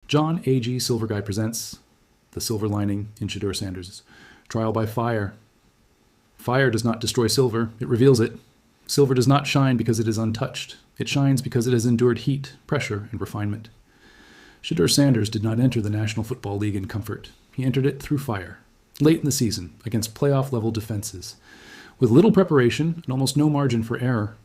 John A.G. Silverguy presents The Silver Lining in Shedeur Sanders' Trial by Fire. Fire does not destroy silver, it reveals it. Silver does not shine because it is untouched. It shines because it has endured heat, pressure, and refinement. Shedeur Sanders did not enter the National Football League in comfort. He entered it through fire, late in the season, against playoff-level defenses, with little preparation and almost no margin for error.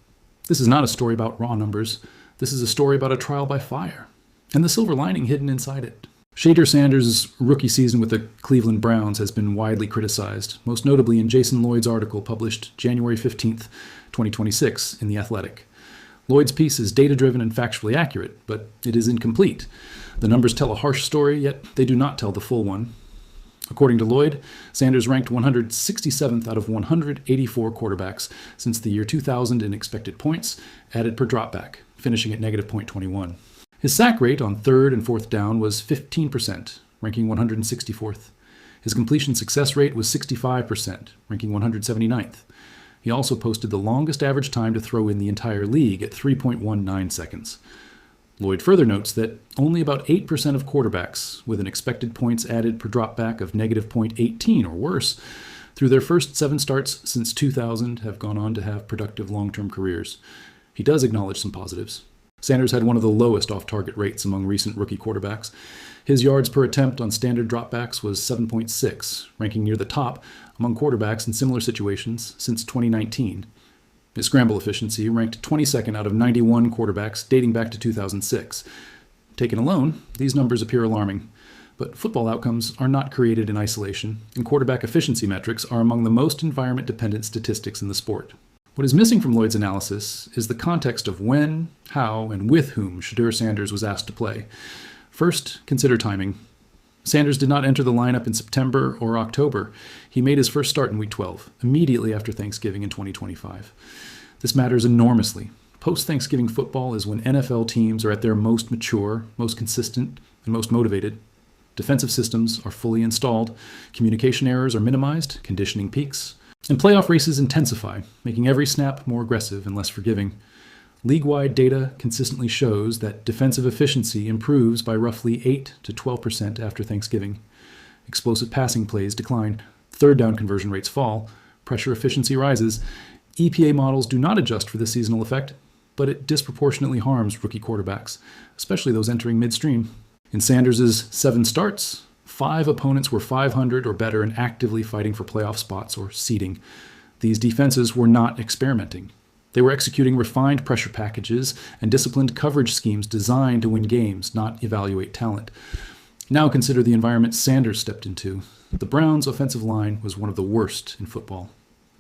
This is not a story about raw numbers. This is a story about a trial by fire, and the silver lining hidden inside it. Shedeur Sanders' rookie season with the Cleveland Browns has been widely criticized, most notably in Jason Lloyd's article published January 15th, 2026 in The Athletic. Lloyd's piece is data-driven and factually accurate, but it is incomplete. The numbers tell a harsh story, yet they do not tell the full one. According to Lloyd, Sanders ranked 167th out of 184 quarterbacks since the year 2000 in expected points added per dropback, finishing at negative .21. His sack rate on third and fourth down was 15%, ranking 164th. His completion success rate was 65%, ranking 179th. He also posted the longest average time to throw in the entire league at 3.19 seconds. Lloyd further notes that only about 8% of quarterbacks with an expected points added per dropback of negative .18 or worse through their first 7 starts since 2000 have gone on to have productive long-term careers. He does acknowledge some positives. Sanders had one of the lowest off-target rates among recent rookie quarterbacks. His yards per attempt on standard dropbacks was 7.6, ranking near the top among quarterbacks in similar situations since 2019. His scramble efficiency ranked 22nd out of 91 quarterbacks dating back to 2006. Taken alone, these numbers appear alarming. But football outcomes are not created in isolation, and quarterback efficiency metrics are among the most environment-dependent statistics in the sport. What is missing from Lloyd's analysis is the context of when, how, and with whom Shedeur Sanders was asked to play. First, consider timing. Sanders did not enter the lineup in September or October. He made his first start in Week 12, immediately after Thanksgiving in 2025. This matters enormously. Post-Thanksgiving football is when NFL teams are at their most mature, most consistent, and most motivated. Defensive systems are fully installed, communication errors are minimized, conditioning peaks, and playoff races intensify, making every snap more aggressive and less forgiving. League-wide data consistently shows that defensive efficiency improves by roughly 8 to 12% after Thanksgiving. Explosive passing plays decline, third down conversion rates fall, pressure efficiency rises. EPA models do not adjust for this seasonal effect, but it disproportionately harms rookie quarterbacks, especially those entering midstream. In Sanders' 7 starts, 5 opponents were 500 or better and actively fighting for playoff spots or seeding. These defenses were not experimenting. They were executing refined pressure packages and disciplined coverage schemes designed to win games, not evaluate talent. Now consider the environment Sanders stepped into. The Browns' offensive line was one of the worst in football.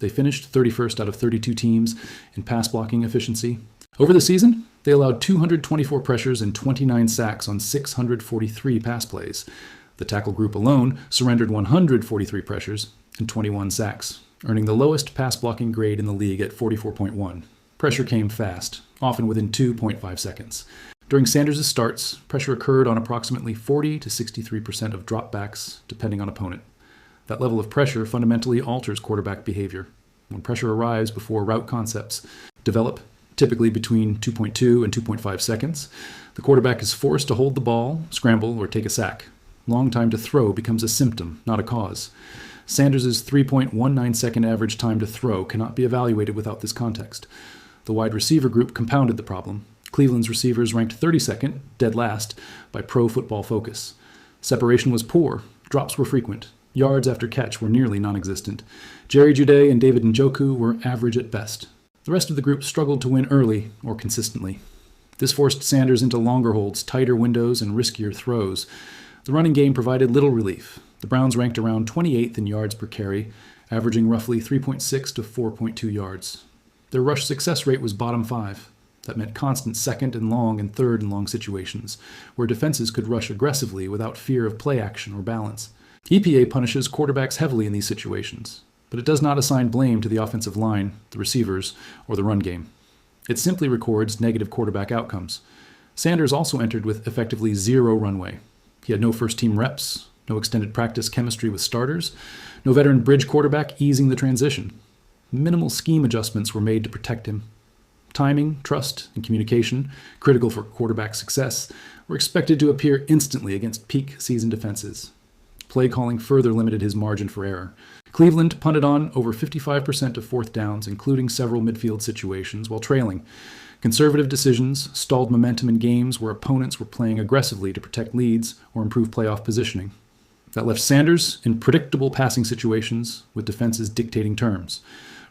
They finished 31st out of 32 teams in pass blocking efficiency. Over the season, they allowed 224 pressures and 29 sacks on 643 pass plays. The tackle group alone surrendered 143 pressures and 21 sacks, earning the lowest pass blocking grade in the league at 44.1. Pressure came fast, often within 2.5 seconds. During Sanders' starts, pressure occurred on approximately 40 to 63% of dropbacks, depending on opponent. That level of pressure fundamentally alters quarterback behavior. When pressure arrives before route concepts develop, typically between 2.2 and 2.5 seconds, the quarterback is forced to hold the ball, scramble, or take a sack. Long time to throw becomes a symptom, not a cause. Sanders' 3.19 second average time to throw cannot be evaluated without this context. The wide receiver group compounded the problem. Cleveland's receivers ranked 32nd, dead last, by Pro Football Focus. Separation was poor, drops were frequent, yards after catch were nearly non-existent. Jerry Jeudy and David Njoku were average at best. The rest of the group struggled to win early or consistently. This forced Sanders into longer holds, tighter windows, and riskier throws. The running game provided little relief. The Browns ranked around 28th in yards per carry, averaging roughly 3.6 to 4.2 yards. Their rush success rate was bottom 5. That meant constant second and long and third and long situations, where defenses could rush aggressively without fear of play action or balance. EPA punishes quarterbacks heavily in these situations, but it does not assign blame to the offensive line, the receivers, or the run game. It simply records negative quarterback outcomes. Sanders also entered with effectively 0 runway. He had no first-team reps, no extended practice chemistry with starters, no veteran bridge quarterback easing the transition. Minimal scheme adjustments were made to protect him. Timing, trust, and communication, critical for quarterback success, were expected to appear instantly against peak season defenses. Play calling further limited his margin for error. Cleveland punted on over 55% of fourth downs, including several midfield situations, while trailing. Conservative decisions stalled momentum in games where opponents were playing aggressively to protect leads or improve playoff positioning. That left Sanders in predictable passing situations with defenses dictating terms.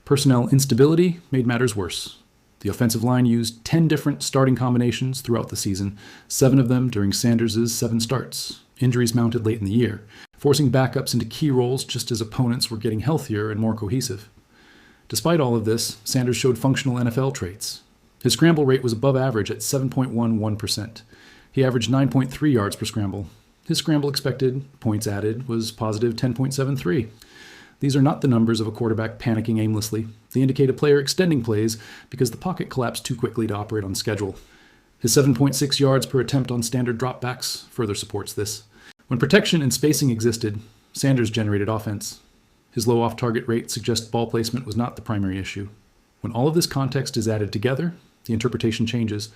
Personnel instability made matters worse. The offensive line used 10 different starting combinations throughout the season, 7 of them during Sanders' 7 starts. Injuries mounted late in the year, forcing backups into key roles just as opponents were getting healthier and more cohesive. Despite all of this, Sanders showed functional NFL traits. His scramble rate was above average at 7.11%. He averaged 9.3 yards per scramble. His scramble expected points added was positive 10.73. These are not the numbers of a quarterback panicking aimlessly. They indicate a player extending plays because the pocket collapsed too quickly to operate on schedule. His 7.6 yards per attempt on standard dropbacks further supports this. When protection and spacing existed, Sanders generated offense. His low off-target rate suggests ball placement was not the primary issue. When all of this context is added together, the interpretation changes.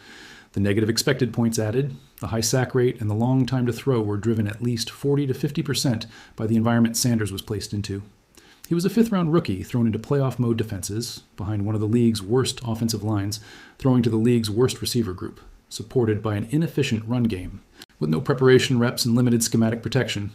The negative expected points added, the high sack rate, and the long time to throw were driven at least 40 to 50% by the environment Sanders was placed into. He was a fifth-round rookie thrown into playoff mode defenses, behind one of the league's worst offensive lines, throwing to the league's worst receiver group, supported by an inefficient run game, with no preparation reps and limited schematic protection.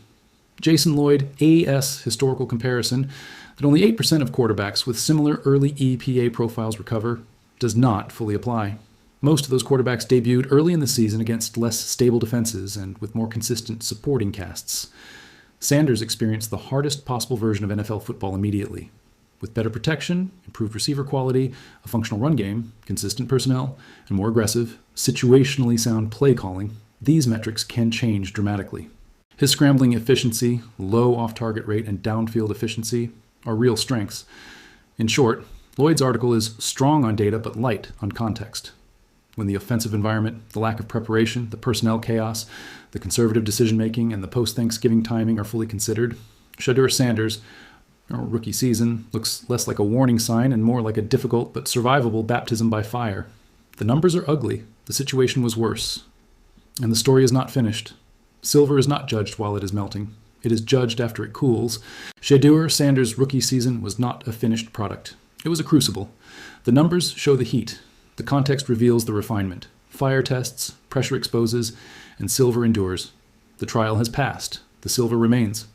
Jason Lloyd, AS historical comparison that only 8% of quarterbacks with similar early EPA profiles recover does not fully apply. Most of those quarterbacks debuted early in the season against less stable defenses and with more consistent supporting casts. Sanders experienced the hardest possible version of NFL football immediately. With better protection, improved receiver quality, a functional run game, consistent personnel, and more aggressive, situationally sound play calling, these metrics can change dramatically. His scrambling efficiency, low off-target rate, and downfield efficiency are real strengths. In short, Lloyd's article is strong on data but light on context. When the offensive environment, the lack of preparation, the personnel chaos, the conservative decision-making, and the post-Thanksgiving timing are fully considered, Shedeur Sanders, rookie season, looks less like a warning sign and more like a difficult but survivable baptism by fire. The numbers are ugly. The situation was worse. And the story is not finished. Silver is not judged while it is melting. It is judged after it cools. Shedeur Sanders' rookie season was not a finished product. It was a crucible. The numbers show the heat. The context reveals the refinement. Fire tests, pressure exposes, and silver endures. The trial has passed. The silver remains.